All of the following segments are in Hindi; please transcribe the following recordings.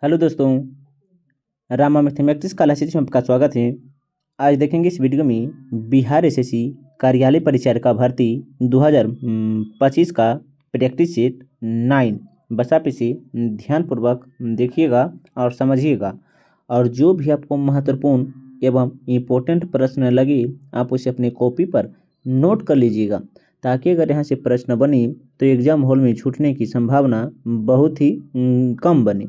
हेलो दोस्तों, रामा मैथमेटिक्स क्लासेज में आपका स्वागत है। आज देखेंगे इस वीडियो में बिहार एसएससी कार्यालय परिचारिका भर्ती 2025 का प्रैक्टिस सेट 9। बस आप इसे ध्यानपूर्वक देखिएगा और समझिएगा, और जो भी आपको महत्वपूर्ण एवं इम्पोर्टेंट प्रश्न लगे आप उसे अपने कॉपी पर नोट कर लीजिएगा, ताकि अगर यहाँ से प्रश्न बने तो एग्जाम हॉल में छूटने की संभावना बहुत ही कम बने।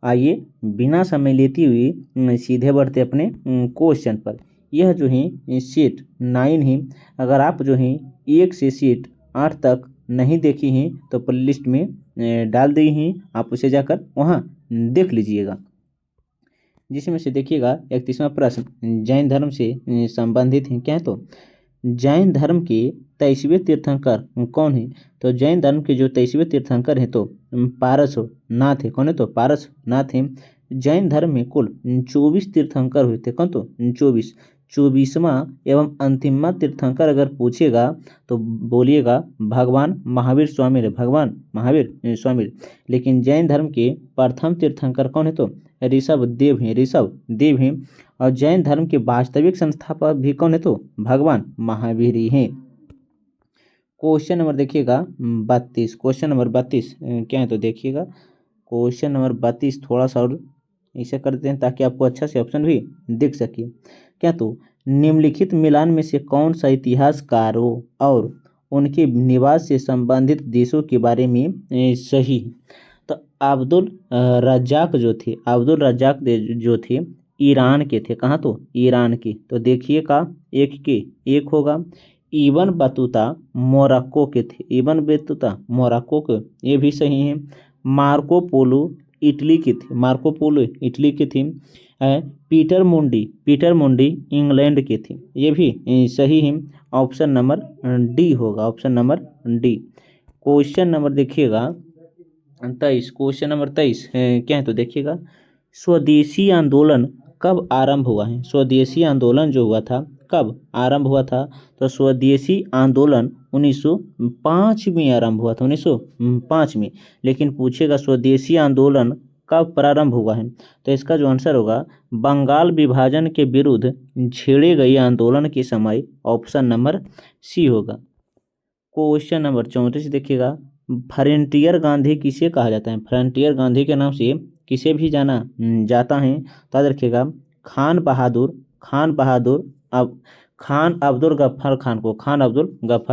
आइए बिना समय लेते हुए सीधे बढ़ते अपने क्वेश्चन पर। यह जो है सेट 9 है। अगर आप जो है 1 से सेट 8 तक नहीं देखी हैं तो प्लेलिस्ट में डाल दी हैं, आप उसे जाकर वहाँ देख लीजिएगा। जिसमें से देखिएगा 31वां प्रश्न जैन धर्म से संबंधित है। क्या है तो जैन धर्म के 23वें तीर्थंकर कौन है? तो जैन धर्म के जो 23वें तीर्थंकर हैं तो पारसनाथ है। कौन है? तो पारसनाथ है। जैन धर्म में कुल 24 तीर्थंकर हुए थे। कौन? तो 24वां एवं अंतिमवा तीर्थंकर अगर पूछेगा तो बोलिएगा भगवान महावीर स्वामी है। भगवान महावीर स्वामी। लेकिन जैन धर्म के प्रथम तीर्थंकर कौन है? तो ऋषभ देव हैं। ऋषभ देव हैं। और जैन धर्म के वास्तविक संस्थापक भी कौन है? तो भगवान महावीर ही हैं। क्वेश्चन नंबर देखिएगा 32। क्वेश्चन नंबर 32 क्या है? तो देखिएगा क्वेश्चन नंबर 32 थोड़ा सा और ऐसा करते हैं ताकि आपको अच्छा से ऑप्शन भी दिख सके। क्या? तो निम्नलिखित मिलान में से कौन सा इतिहासकारों और उनके निवास से संबंधित देशों के बारे में सही है? तो अब्दुल रज्जाक जो थे ईरान के थे। कहाँ? तो ईरान के। तो देखिएगा एक होगा। इब्न बतूता मोरक्को के थे। इब्न बतूता मोरक्को के, ये भी सही है। मार्को पोलो इटली के थे। मार्को पोलो इटली के थे। पीटर मुंडी इंग्लैंड के थे। ये भी सही है। ऑप्शन नंबर डी होगा। Option number D. Question number देखिएगा 23। क्वेश्चन नंबर 23 क्या है? तो देखिएगा स्वदेशी आंदोलन कब आरंभ हुआ है? स्वदेशी आंदोलन जो हुआ था कब आरंभ हुआ था? तो स्वदेशी आंदोलन 1905 में आरंभ हुआ था। 1905 में। लेकिन पूछेगा स्वदेशी आंदोलन कब प्रारंभ हुआ है? तो इसका जो आंसर होगा बंगाल विभाजन के विरुद्ध छेड़े गए आंदोलन के समय। ऑप्शन नंबर सी होगा। क्वेश्चन नंबर 34 देखिएगा फ्रंटियर गांधी किसे कहा जाता है? फ्रंटियर गांधी के नाम से किसे भी जाना जाता है? तो याद रखिएगा खान बहादुर अब खान अब्दुल गफ्फार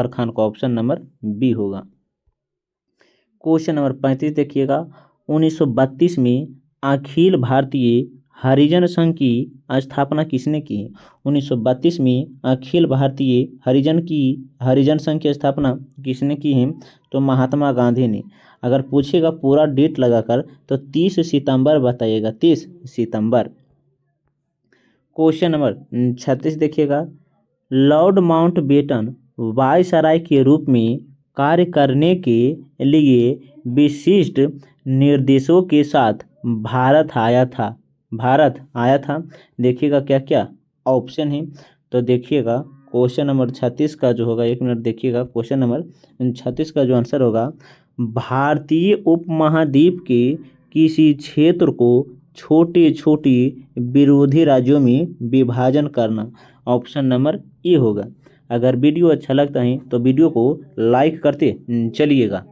खान को ऑप्शन नंबर बी होगा। क्वेश्चन नंबर 35 देखिएगा 1932 में अखिल भारतीय हरिजन संघ की स्थापना किसने की? 1932 में अखिल भारतीय हरिजन संघ की स्थापना किसने की है? तो महात्मा गांधी ने। अगर पूछेगा पूरा डेट लगाकर तो 30 सितंबर बताइएगा। 30 सितंबर। क्वेश्चन नंबर 36 देखिएगा लॉर्ड माउंटबेटन वायसराय के रूप में कार्य करने के लिए विशिष्ट निर्देशों के साथ भारत आया था। देखिएगा क्या क्या ऑप्शन है। तो देखिएगा क्वेश्चन नंबर 36 का जो होगा, 1 मिनट देखिएगा, क्वेश्चन नंबर 36 का जो आंसर होगा भारतीय उपमहाद्वीप के किसी क्षेत्र को छोटे छोटे विरोधी राज्यों में विभाजन करना। ऑप्शन नंबर ए होगा। अगर वीडियो अच्छा लगता है तो वीडियो को लाइक करते चलिएगा।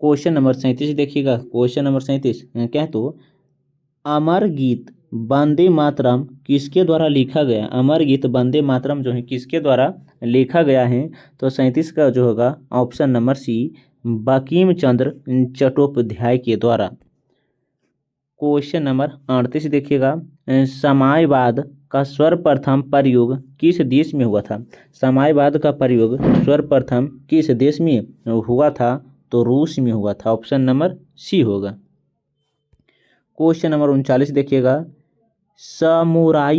क्वेश्चन नंबर 37 देखिएगा। क्वेश्चन नंबर 37 क्या है? तो अमर गीत वंदे मातरम किसके द्वारा लिखा गया? अमर गीत वंदे मातरम जो है किसके द्वारा लिखा गया है? तो 37 का जो होगा option number C Bankim Chandra Chattopadhyay के द्वारा। क्वेश्चन नंबर 38 देखिएगा साम्यवाद का सर्वप्रथम प्रयोग किस देश में हुआ था? साम्यवाद का प्रयोग सर्वप्रथम किस देश में हुआ था? तो रूस में हुआ था। ऑप्शन नंबर सी होगा। क्वेश्चन नंबर 39 देखिएगा समुराई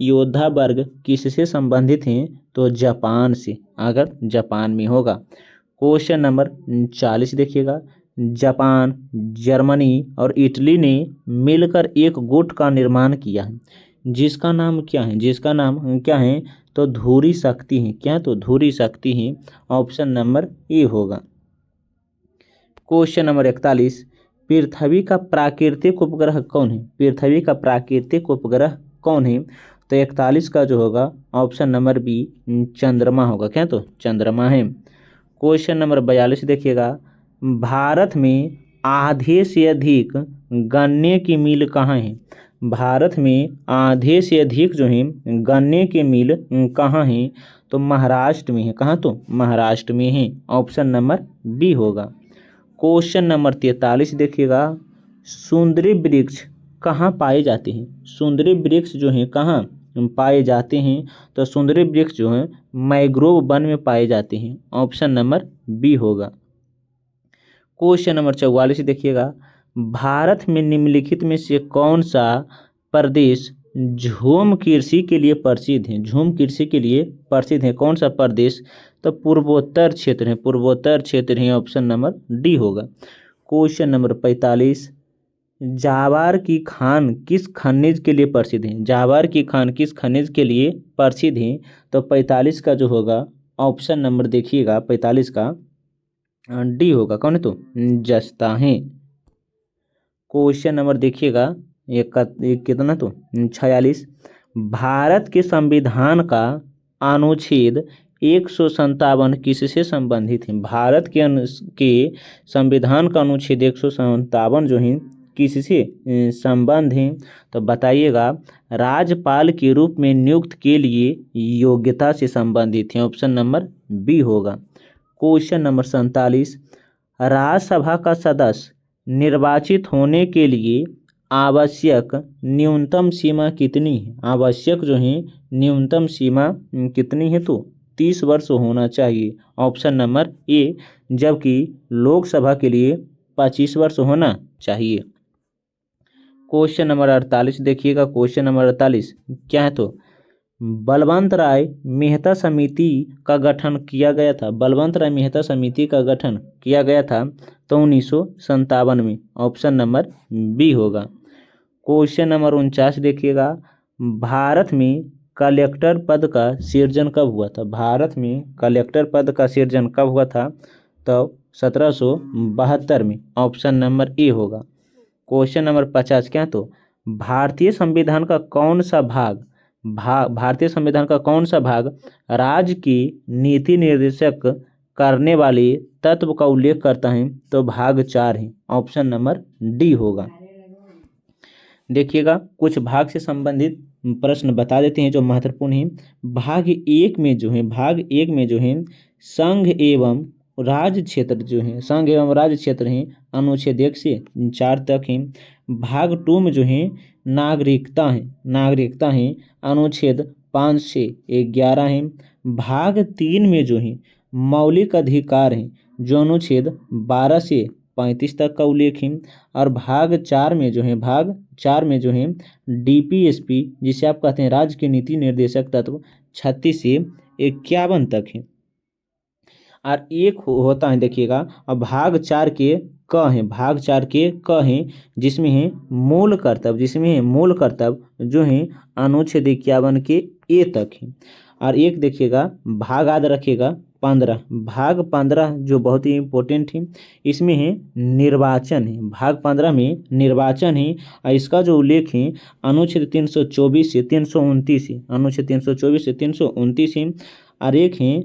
योद्धा वर्ग किससे संबंधित हैं? तो जापान से। अगर जापान में होगा। क्वेश्चन नंबर 40 देखिएगा जापान, जर्मनी और इटली ने मिलकर एक गुट का निर्माण किया है, जिसका नाम क्या है? तो धुरी शक्ति है। क्या? तो धुरी शक्ति है। ऑप्शन नंबर ए होगा। क्वेश्चन नंबर 41, पृथ्वी का प्राकृतिक उपग्रह कौन है? पृथ्वी का प्राकृतिक उपग्रह कौन है? तो 41 का जो होगा ऑप्शन नंबर बी चंद्रमा होगा। क्या तो चंद्रमा है। क्वेश्चन नंबर 42 देखिएगा, भारत में आधे से अधिक गन्ने की मिल कहाँ है? भारत में आधे से अधिक जो है गन्ने के मिल कहाँ हैं? तो महाराष्ट्र में है। कहाँ? तो महाराष्ट्र में है। ऑप्शन नंबर बी होगा। क्वेश्चन नंबर 43 देखिएगा, सुंदरी वृक्ष कहाँ पाए जाते हैं? सुंदरी वृक्ष जो है कहाँ पाए जाते हैं? तो सुंदरी वृक्ष जो है मैंग्रोव वन में पाए जाते हैं। ऑप्शन नंबर बी होगा। क्वेश्चन नंबर 44 देखिएगा, भारत में निम्नलिखित में से कौन सा प्रदेश झूम कृषि के लिए प्रसिद्ध है? झूम कृषि के लिए प्रसिद्ध है कौन सा प्रदेश? तो पूर्वोत्तर क्षेत्र है। पूर्वोत्तर क्षेत्र है। ऑप्शन नंबर डी होगा। क्वेश्चन नंबर 45, जावार की खान किस खनिज के लिए प्रसिद्ध है? जावार की खान किस खनिज के लिए प्रसिद्ध है? तो 45 का जो होगा ऑप्शन नंबर देखिएगा 45 का डी होगा। कौन है? तो जस्ता है। क्वेश्चन नंबर देखिएगा एक कितना तो 46, भारत के संविधान का अनुच्छेद 157 किससे संबंधित है? भारत के संविधान का अनुच्छेद 157 जो है किससे संबंध है? तो बताइएगा, राज्यपाल के रूप में नियुक्त के लिए योग्यता से संबंधित है। ऑप्शन नंबर बी होगा। क्वेश्चन नंबर 47, राज्यसभा का सदस्य निर्वाचित होने के लिए आवश्यक न्यूनतम सीमा कितनी है? आवश्यक जो है न्यूनतम सीमा कितनी है? तो 30 वर्ष होना चाहिए। ऑप्शन नंबर ए, जबकि लोकसभा के लिए 25 वर्ष होना चाहिए। क्वेश्चन नंबर 48 देखिएगा। क्वेश्चन नंबर 48 क्या है? तो बलवंत राय मेहता समिति का गठन किया गया था। बलवंत राय मेहता समिति का गठन किया गया था तो 1957 में। ऑप्शन नंबर बी होगा। क्वेश्चन नंबर 49 देखिएगा, भारत में कलेक्टर पद का सृजन कब हुआ था? भारत में कलेक्टर पद का सृजन कब हुआ था? तो 1772 में। ऑप्शन नंबर ए होगा। क्वेश्चन नंबर 50 क्या? तो भारतीय संविधान का कौन सा भाग भारतीय संविधान का कौन सा भाग राज्य की नीति निर्देशक करने वाले तत्व का उल्लेख करता है? तो भाग 4 है। ऑप्शन नंबर डी होगा। देखिएगा, कुछ भाग से संबंधित प्रश्न बता देते हैं जो महत्वपूर्ण है। भाग एक में जो है संघ एवं राज्य क्षेत्र जो है संघ एवं राज्य क्षेत्र हैं अनुच्छेद 1 से 4 तक हैं। भाग 2 में जो है नागरिकता है अनुच्छेद 5 से 11 है। भाग 3 में जो है मौलिक अधिकार हैं जो अनुच्छेद 12 से 35 तक का उल्लेख है। और भाग 4 में जो है डीपीएसपी जिसे आप कहते हैं राज्य के नीति निर्देशक तत्व 36 से 51 तक है। और एक होता है देखिएगा, और भाग 4 के क हैं जिसमें है मूल कर्तव्य जो है अनुच्छेद 51 के ए तक है। और एक देखिएगा भाग याद रखिएगा 15, भाग 15 जो बहुत ही इम्पोर्टेंट है, इसमें है निर्वाचन है। भाग 15 में निर्वाचन है और इसका जो उल्लेख है अनुच्छेद 324 से 329 है। अनुच्छेद 324 से 329 है। और एक है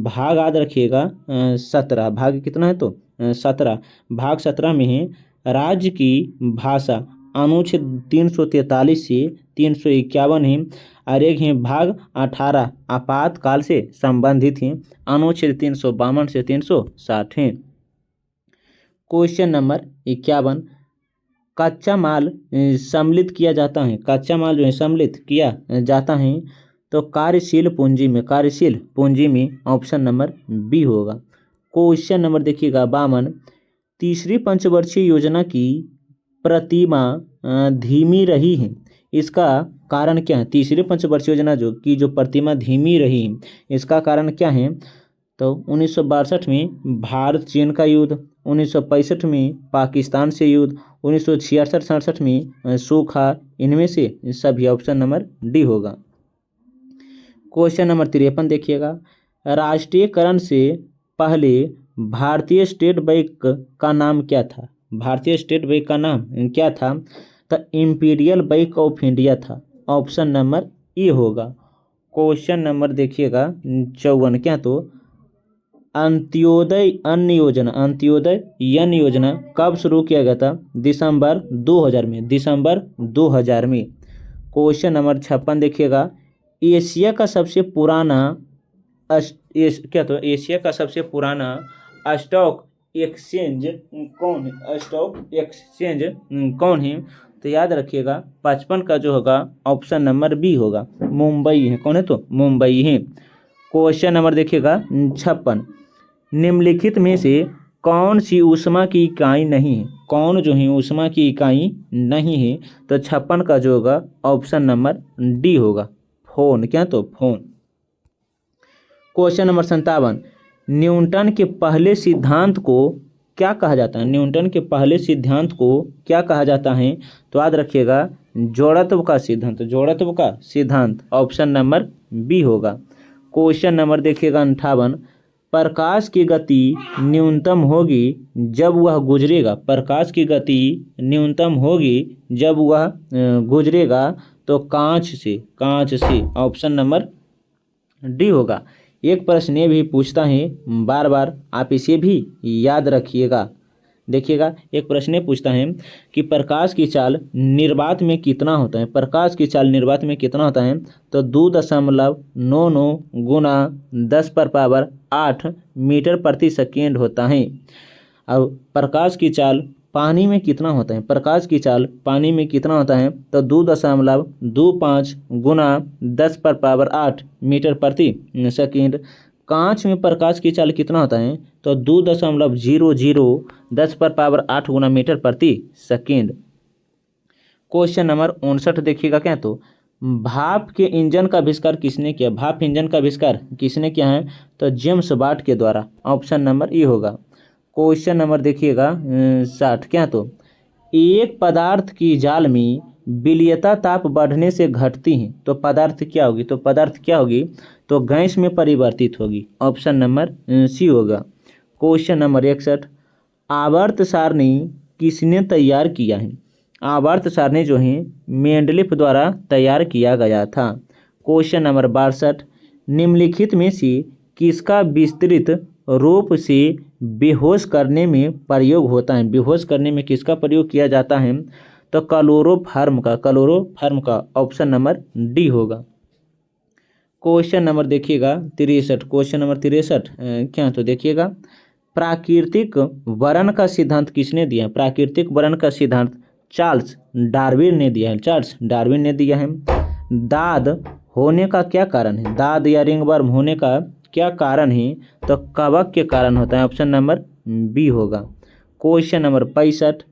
भाग याद रखिएगा 17, भाग कितना है? तो 17। भाग 17 में है राज्य की भाषा अनुच्छेद 343 से 351 है। और एक है भाग 18 आपातकाल से संबंधित है अनुच्छेद 352 से 360 है। क्वेश्चन नंबर 51, कच्चा माल सम्मिलित किया जाता है। कच्चा माल जो है सम्मिलित किया जाता है तो कार्यशील पूंजी में। ऑप्शन नंबर बी होगा। क्वेश्चन नंबर देखिएगा 52, तीसरी पंचवर्षीय योजना की प्रतिमा धीमी रही है, इसका कारण क्या है? तीसरी पंचवर्षीय योजना जो प्रतिमा धीमी रही इसका कारण क्या है? तो 1962 में भारत चीन का युद्ध, 1965 में पाकिस्तान से युद्ध, 1966-67 में सूखा, इनमें से सभी। ऑप्शन नंबर डी होगा। क्वेश्चन नंबर 53 देखिएगा, राष्ट्रीयकरण से पहले भारतीय स्टेट बैंक का नाम क्या था? भारतीय स्टेट बैंक का नाम क्या था? तो इंपीरियल बैंक ऑफ इंडिया था। ऑप्शन नंबर ए होगा। क्वेश्चन नंबर देखिएगा 54, क्या तो अंत्योदय अन्न योजना, अंत्योदय अन्न योजना कब शुरू किया गया था? दिसंबर 2000 में, दिसंबर 2000 में। क्वेश्चन नंबर 56 देखिएगा, एशिया का सबसे पुराना क्या तो एशिया का सबसे पुराना स्टॉक एक्सचेंज कौन है? स्टॉक एक्सचेंज कौन है? तो याद रखिएगा 55 का जो होगा ऑप्शन नंबर बी होगा, मुंबई है। कौन है? तो मुंबई है। क्वेश्चन नंबर देखिएगा 56, निम्नलिखित में से कौन सी ऊष्मा की इकाई नहीं है? कौन जो है ऊष्मा की इकाई नहीं है? तो 56 का जो होगा ऑप्शन नंबर डी होगा, फोन। क्या तो फोन। क्वेश्चन नंबर 57, न्यूटन के पहले सिद्धांत को क्या कहा जाता है? न्यूटन के पहले सिद्धांत को क्या कहा जाता है? तो याद रखिएगा जड़त्व का सिद्धांत, जड़त्व का सिद्धांत। ऑप्शन नंबर बी होगा। क्वेश्चन नंबर देखिएगा 58, प्रकाश की गति न्यूनतम होगी जब वह गुजरेगा। प्रकाश की गति न्यूनतम होगी जब वह गुजरेगा तो कांच से, कांच से। ऑप्शन नंबर डी होगा। एक प्रश्न ये भी पूछता है बार बार, आप इसे भी याद रखिएगा। देखिएगा एक प्रश्न ये पूछता है कि प्रकाश की चाल निर्वात में कितना होता है? प्रकाश की चाल निर्वात में कितना होता है? तो 2.99 गुना 10⁻8 मीटर प्रति सेकेंड होता है। अब प्रकाश की चाल पानी में कितना होता है? प्रकाश की चाल पानी में कितना होता है? तो 2.25 गुना 10⁻8 मीटर प्रति सेकेंड। कांच में प्रकाश की चाल कितना होता है? तो 2.00 10⁻8 गुना मीटर प्रति सेकेंड। क्वेश्चन नंबर 59 देखिएगा, क्या तो भाप के इंजन का आविष्कार किसने किया? भाप इंजन का आविष्कार किसने किया है? तो जेम्स वाट के द्वारा। ऑप्शन नंबर ए होगा। क्वेश्चन नंबर देखिएगा 60, क्या तो एक पदार्थ की जाल में विलयता ताप बढ़ने से घटती है तो पदार्थ क्या होगी? तो पदार्थ क्या होगी? तो गैस में परिवर्तित होगी। ऑप्शन नंबर सी होगा। क्वेश्चन नंबर 61, आवर्त सारणी किसने तैयार किया है? आवर्त सारणी जो है मेंडलीफ द्वारा तैयार किया गया था। क्वेश्चन नंबर 62, निम्नलिखित में से किसका विस्तृत रूप से बेहोश करने में प्रयोग होता है? बेहोश करने में किसका प्रयोग किया जाता है? तो क्लोरोफॉर्म का, क्लोरोफॉर्म का। ऑप्शन नंबर डी होगा। क्वेश्चन नंबर देखिएगा 63, क्वेश्चन नंबर 63 क्या तो देखिएगा, प्राकृतिक वर्ण का सिद्धांत किसने दिया? प्राकृतिक वर्ण का सिद्धांत चार्ल्स डार्विन ने दिया है, चार्ल्स डार्विन ने दिया है। दाद होने का क्या कारण है? दाद या रिंगवर्म होने का क्या कारण है? तो कवक के कारण होता है। ऑप्शन नंबर बी होगा। क्वेश्चन नंबर 65,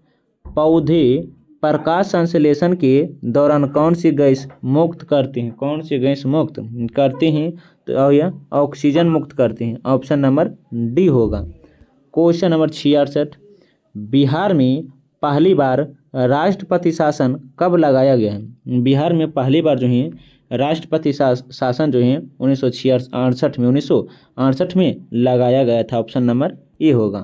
पौधे प्रकाश संश्लेषण के दौरान कौन सी गैस मुक्त करते हैं? कौन सी गैस मुक्त करते हैं? तो यह ऑक्सीजन मुक्त करते हैं। ऑप्शन नंबर डी होगा। क्वेश्चन नंबर 66, बिहार में पहली बार राष्ट्रपति शासन कब लगाया गया है? बिहार में पहली बार जो है राष्ट्रपति शासन जो है 1968 में लगाया गया था। ऑप्शन नंबर ए होगा।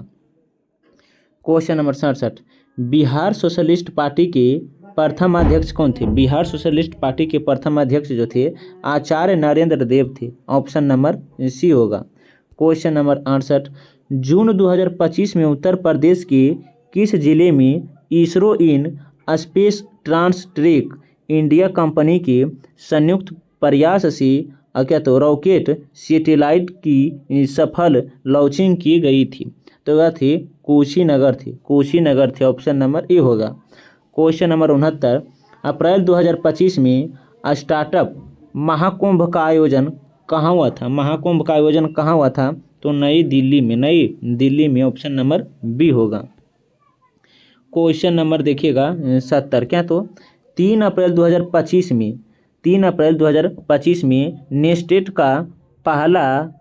Question number 67, Bihar socialist party के प्रथम अध्यक्ष कौन थे? बिहार सोशलिस्ट पार्टी के प्रथम अध्यक्ष जो थे आचार्य नरेंद्र देव थे। ऑप्शन नंबर सी होगा। क्वेश्चन नंबर 68, जून 2025 में उत्तर प्रदेश के किस जिले में इसरो इन स्पेस ट्रांसट्रेक इंडिया कंपनी के संयुक्त प्रयास से क्या तो रॉकेट सैटेलाइट की सफल लॉन्चिंग की गई थी? तो वह थी कुशीनगर थी, कुशीनगर थे। ऑप्शन नंबर ए होगा। क्वेश्चन नंबर 69, अप्रैल 2025 में स्टार्टअप महाकुंभ का आयोजन कहाँ हुआ था? महाकुंभ का आयोजन कहाँ हुआ था? तो नई दिल्ली में, नई दिल्ली में। ऑप्शन नंबर बी होगा। क्वेश्चन नंबर देखिएगा 70, क्या तो 3 अप्रैल 2025 में, 3 अप्रैल 2025 में नेस्टेट का पहला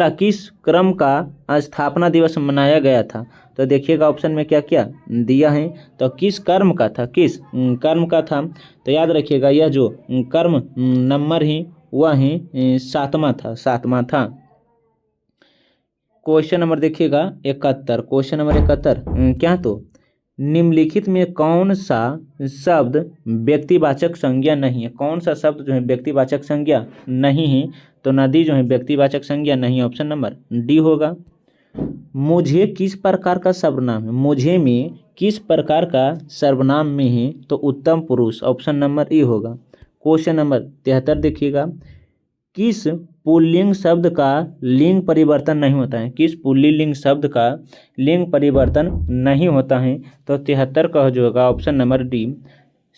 किस क्रम का स्थापना दिवस मनाया गया था? तो देखिएगा ऑप्शन में क्या क्या दिया है। तो किस कर्म का था? किस कर्म का था? तो याद रखिएगा यह जो कर्म नंबर है वह है 7वां था, 7वां था। क्वेश्चन नंबर देखिएगा 71। क्वेश्चन नंबर 71 क्या तो निम्नलिखित में कौन सा शब्द व्यक्तिवाचक संज्ञा नहीं है। कौन सा शब्द जो है व्यक्तिवाचक संज्ञा नहीं है। तो नदी जो है व्यक्तिवाचक संज्ञा नहीं है। ऑप्शन नंबर डी होगा। मुझे किस प्रकार का सर्वनाम है। मुझे में किस प्रकार का सर्वनाम में है। तो उत्तम पुरुष। ऑप्शन नंबर ए होगा। क्वेश्चन नंबर 73 देखिएगा। किस पुल्लिंग शब्द का लिंग परिवर्तन नहीं होता है। किस पुल्लिंग शब्द का लिंग परिवर्तन नहीं होता है। तो 73 का जो होगा ऑप्शन नंबर डी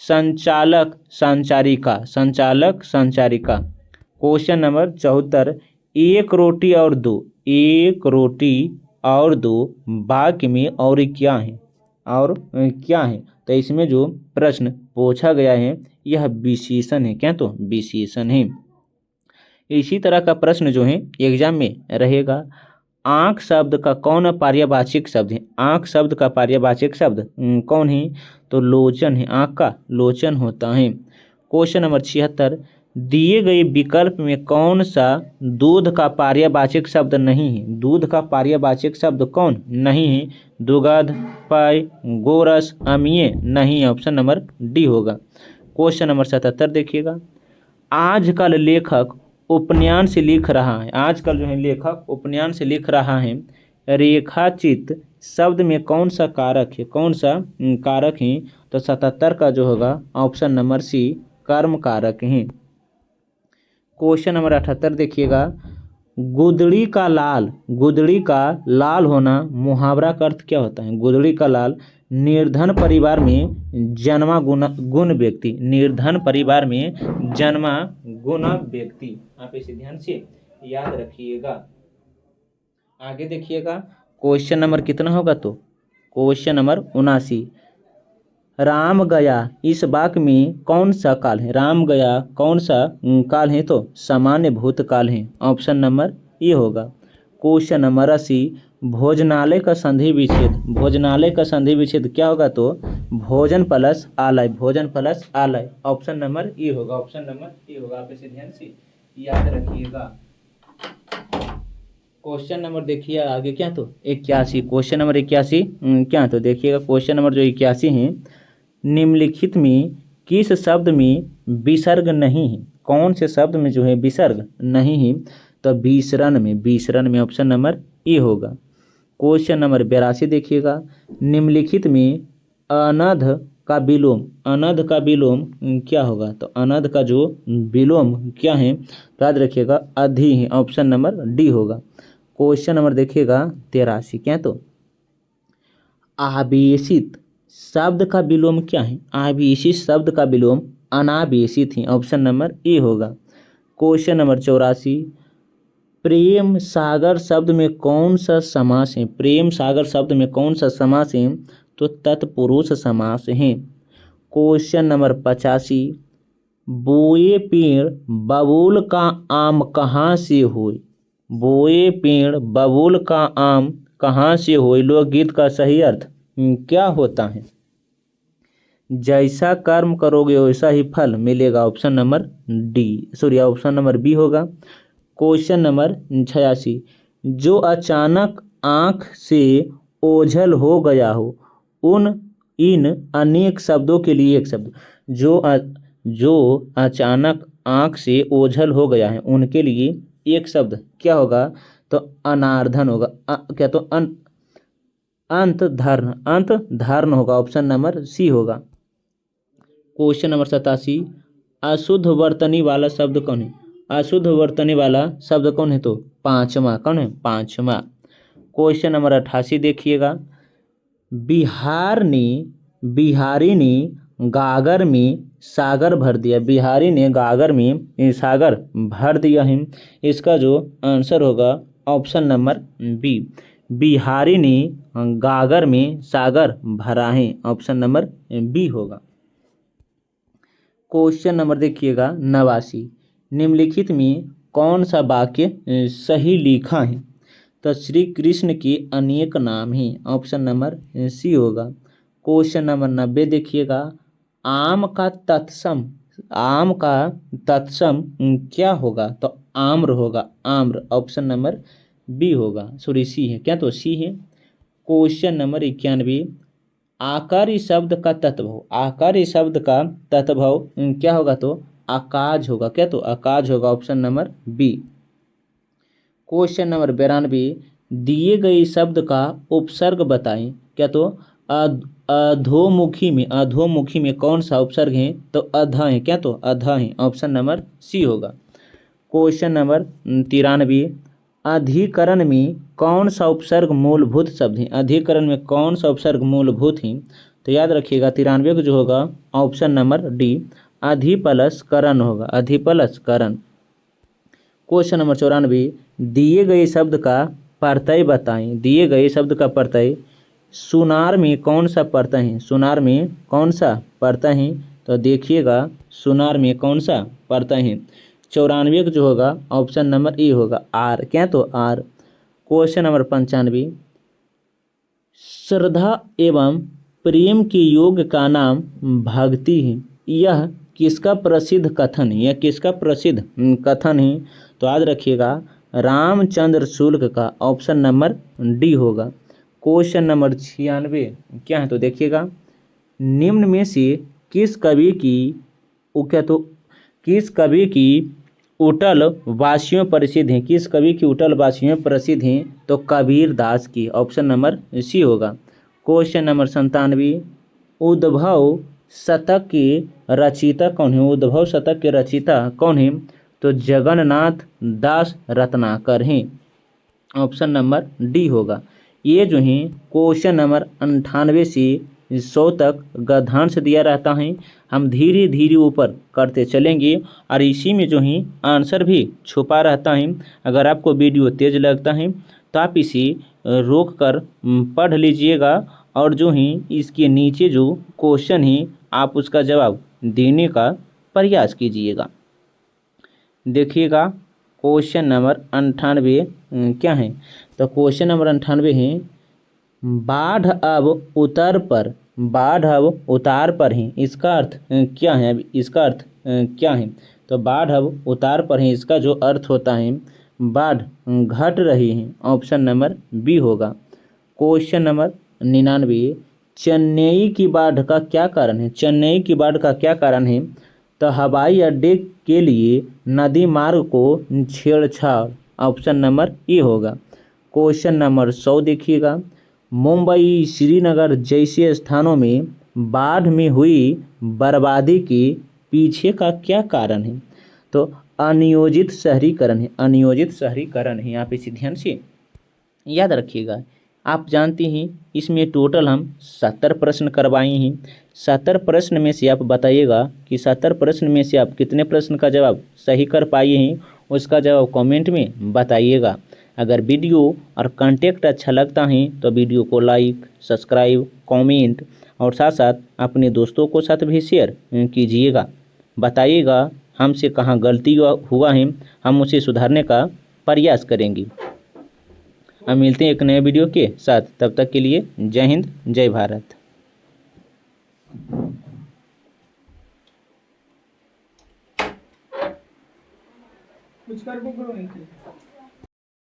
संचालक संचारिका। संचालक संचारिका। क्वेश्चन नंबर 74 एक रोटी और दो। एक रोटी और दो वाक्य में और क्या है। और क्या है। तो इसमें जो प्रश्न पूछा गया है यह विशेषण है। क्या तो विशेषण है। इसी तरह का प्रश्न जो है एग्जाम में रहेगा। आँख शब्द का कौन पर्यायवाची शब्द है। आँख शब्द का पर्यायवाची शब्द कौन है। तो लोचन है। आँख का लोचन होता है। क्वेश्चन नंबर 76 दिए गए विकल्प में कौन सा दूध का पर्यायवाची शब्द नहीं है। दूध का पर्यायवाची शब्द कौन नहीं है। दुग्ध पेय गोरस अम्लीय नहीं। ऑप्शन नंबर डी होगा। क्वेश्चन नंबर 77 देखिएगा। आजकल लेखक उपन्यास से लिख रहा है। आजकल जो है लेखक उपन्यास से लिख रहा है। रेखाचित शब्द में कौन सा कारक है। कौन सा कारक है। तो 77 का जो होगा ऑप्शन नंबर सी कर्म कारक है। क्वेश्चन नंबर 78 देखिएगा। गुदड़ी का लाल। गुदड़ी का लाल होना मुहावरा का अर्थ क्या होता है। गुदड़ी का लाल निर्धन परिवार में जन्मा गुण व्यक्ति। निर्धन परिवार में जन्मा गुण व्यक्ति। आप इसे ध्यान से याद रखिएगा। आगे देखिएगा। क्वेश्चन नंबर कितना होगा। तो क्वेश्चन नंबर 79 राम गया इस वाक्य में कौन सा काल है। राम गया कौन सा काल है। तो सामान्य भूतकाल है। ऑप्शन नंबर ए होगा। क्वेश्चन नंबर 80 भोजनालय का संधि विच्छेद। भोजनालय का संधि विच्छेद क्या होगा। तो भोजन प्लस आलय। भोजन प्लस आलय। ऑप्शन नंबर ए होगा। ऑप्शन नंबर ए होगा। आप इसे ध्यान से याद रखिएगा। क्वेश्चन नंबर देखिए आगे क्या तो 81। क्वेश्चन नंबर 81 क्या तो देखिएगा। क्वेश्चन नंबर जो 81 है निम्नलिखित में किस शब्द में विसर्ग नहीं है। कौन से शब्द में जो है विसर्ग नहीं है। तो विसरण में। विसरण में ऑप्शन नंबर ए होगा। क्वेश्चन नंबर 82 देखिएगा। निम्नलिखित में अनध का विलोम। अनध का विलोम क्या होगा। तो अनध का जो विलोम क्या है याद रखिएगा अधि है। ऑप्शन नंबर डी होगा। क्वेश्चन नंबर देखिएगा 83 क्या तो आवेशित शब्द का विलोम क्या है। आवेशित शब्द का विलोम अनावेशित है। ऑप्शन नंबर ए होगा। क्वेश्चन नंबर 84 प्रेम सागर शब्द में कौन सा समास है। प्रेम सागर शब्द में कौन सा समास है। तो तत्पुरुष समास है। क्वेश्चन नंबर 85 बोए पेड़ बबूल का आम कहाँ से होए। बोए पेड़ बबूल का आम कहाँ से होए लोकगीत का सही अर्थ क्या होता है। जैसा कर्म करोगे वैसा ही फल मिलेगा। Option number D sorry option number B होगा। क्वेश्चन नंबर 86 जो अचानक आँख से ओझल हो गया हो उन इन अनेक शब्दों के लिए एक शब्द। जो अचानक आँख से ओझल हो गया है उनके लिए एक शब्द क्या होगा। तो अनार्धन होगा। क्या तो अंतधारण होगा। ऑप्शन नंबर सी होगा। क्वेश्चन नंबर 87 अशुद्ध वर्तनी वाला शब्द कौन है। अशुद्ध वर्तनी वाला शब्द कौन है। तो पांचवा कौन है। पांचवा। क्वेश्चन नंबर 88 देखिएगा। बिहारी ने गागर में सागर भर दिया। बिहारी ने गागर में सागर भर दिया है। इसका जो आंसर होगा ऑप्शन नंबर बी बिहारी ने गागर में सागर भरा है। ऑप्शन नंबर बी होगा। क्वेश्चन नंबर देखिएगा 89 निम्नलिखित में कौन सा वाक्य सही लिखा है। तो श्री कृष्ण के अनेक नाम हैं। ऑप्शन नंबर सी होगा। क्वेश्चन नंबर 90 देखिएगा। आम का तत्सम क्या होगा। तो आम्र होगा। आम्र। ऑप्शन नंबर बी होगा, सॉरी सी है, क्या तो सी है। क्वेश्चन नंबर 91, आकारी शब्द का तत्भव, आकारी शब्द का तत्भव क्या होगा, तो आकाज होगा, क्या तो आकाज होगा, option number B. Question number 92, दिए गए शब्द का उपसर्ग बताएं, क्या तो अधोमुखी में कौन सा उपसर्ग है, तो अध है, क्या तो अध है, ऑप्शन नंबर सी होगा। क्वेश्चन नंबर 93, अधिकरण में कौन सा उपसर्ग मूलभूत शब्द है, अधिकरण में कौन सा उपसर्ग मूलभूत है, तो याद रखिएगा 93 को जो होगा ऑप्शन नंबर डी, अधि प्लस करण होगा, अधि प्लस करण। क्वेश्चन नंबर 94, दिए गए शब्द का प्रत्यय बताएं, दिए गए शब्द का प्रत्यय, सुनार में कौन सा प्रत्यय है, सुनार में कौन सा प्रत्यय है, तो देखिएगा सुनार में कौन सा प्रत्यय है, 94 का जो होगा ऑप्शन नंबर ए होगा, आर, क्या तो आर। क्वेश्चन नंबर 95, श्रद्धा एवं प्रेम के योग का नाम भक्ति है, यह किसका प्रसिद्ध कथन है, यह किसका प्रसिद्ध कथन है, तो याद रखिएगा रामचंद्र शुक्ल का, ऑप्शन नंबर डी होगा। क्वेश्चन नंबर 96 क्या है, तो देखिएगा निम्न में से किस कवि की क्या तो किस कवि की उटल वासियों प्रसिद्ध हैं, किस कवि की उटल वासियों प्रसिद्ध हैं, तो कबीर दास की, ऑप्शन नंबर सी होगा। क्वेश्चन नंबर 97, उद्भव शतक के रचयिता कौन है, उद्भव शतक के रचयिता कौन है, तो जगन्नाथ दास रत्नाकर हैं, ऑप्शन नंबर डी होगा। ये जो है क्वेश्चन नंबर 98 से 100 तक गद्यांश दिया रहता है, हम धीरे धीरे ऊपर करते चलेंगे और इसी में जो है आंसर भी छुपा रहता है। अगर आपको वीडियो तेज लगता है तो आप इसे रोक कर पढ़ लीजिएगा और जो है इसके नीचे जो क्वेश्चन है आप उसका जवाब देने का प्रयास कीजिएगा। देखिएगा क्वेश्चन नंबर 98 क्या है, तो क्वेश्चन नंबर 98 है, बाढ़ अब उतर पर, बाढ़ अब उतार पर है, इसका अर्थ क्या है, अब इसका अर्थ क्या है, तो बाढ़ अब उतार पर है, इसका जो अर्थ होता है बाढ़ घट रही है, ऑप्शन नंबर बी होगा। क्वेश्चन नंबर 99, चेन्नई की बाढ़ का क्या कारण है, चेन्नई की बाढ़ का क्या कारण है, तो हवाई अड्डे के लिए नदी मार्ग को छेड़छाड़, ऑप्शन नंबर ए होगा। क्वेश्चन नंबर 100 देखिएगा, मुंबई श्रीनगर जैसे स्थानों में बाढ़ में हुई बर्बादी के पीछे का क्या कारण है, तो अनियोजित शहरीकरण है, अनियोजित शहरीकरण है, आप इसे ध्यान से याद रखिएगा। आप जानते हैं इसमें टोटल हम 70 प्रश्न करवाए हैं, 70 प्रश्न में से आप बताइएगा कि 70 प्रश्न में से आप कितने प्रश्न का जवाब सही कर पाए हैं, उसका जवाब कमेंट में बताइएगा। अगर वीडियो और कंटेंट अच्छा लगता है तो वीडियो को लाइक, सब्सक्राइब, कमेंट और साथ साथ अपने दोस्तों को साथ भी शेयर कीजिएगा। बताइएगा हमसे कहाँ गलती हुआ है, हम उसे सुधारने का प्रयास करेंगे। हम मिलते हैं एक नए वीडियो के साथ, तब तक के लिए जय हिंद, जय भारत। कुछ कर